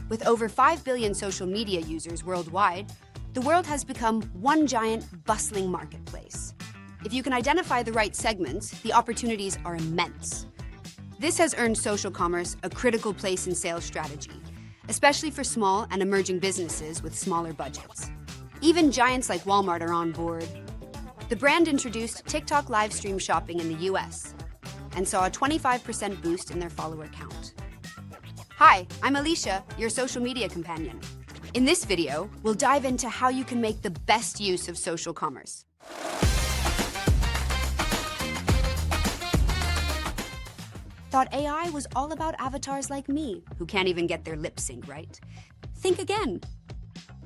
With over 5 billion social media users worldwide, the world has become one giant, bustling marketplace. If you can identify the right segments, the opportunities are immense. This has earned social commerce a critical place in sales strategy, especially for small and emerging businesses with smaller budgets. Even giants like Walmart are on board. The brand introduced TikTok live stream shopping in the US and saw a 25% boost in their follower count. Hi, I'm Alicia, your social media companion. In this video, we'll dive into how you can make the best use of social commerce. Thought AI was all about avatars like me, who can't even get their lip sync right? Think again.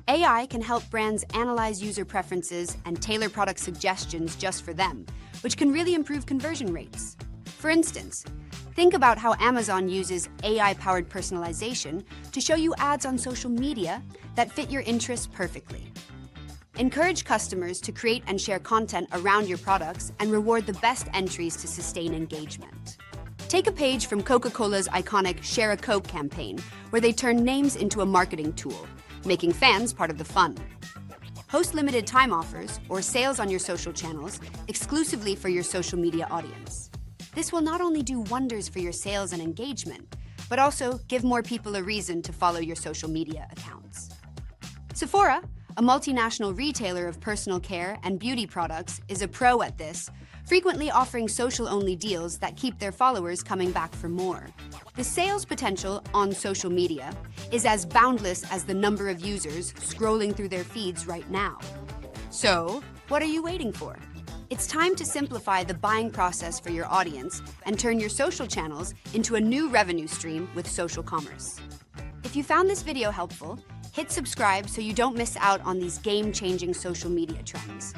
AI can help brands analyze user preferences and tailor product suggestions just for them, which can really improve conversion rates. For instance, think about how Amazon uses AI-powered personalization to show you ads on social media that fit your interests perfectly. Encourage customers to create and share content around your products and reward the best entries to sustain engagement. Take a page from Coca-Cola's iconic Share a Coke campaign, where they turn names into a marketing tool, making fans part of the fun. Host limited time offers or sales on your social channels exclusively for your social media audience. This will not only do wonders for your sales and engagement, but also give more people a reason to follow your social media accounts. Sephora, a multinational retailer of personal care and beauty products, is a pro at this, frequently offering social-only deals that keep their followers coming back for more. The sales potential on social media is as boundless as the number of users scrolling through their feeds right now. So, what are you waiting for? It's time to simplify the buying process for your audience and turn your social channels into a new revenue stream with social commerce. If you found this video helpful, hit subscribe so you don't miss out on these game-changing social media trends.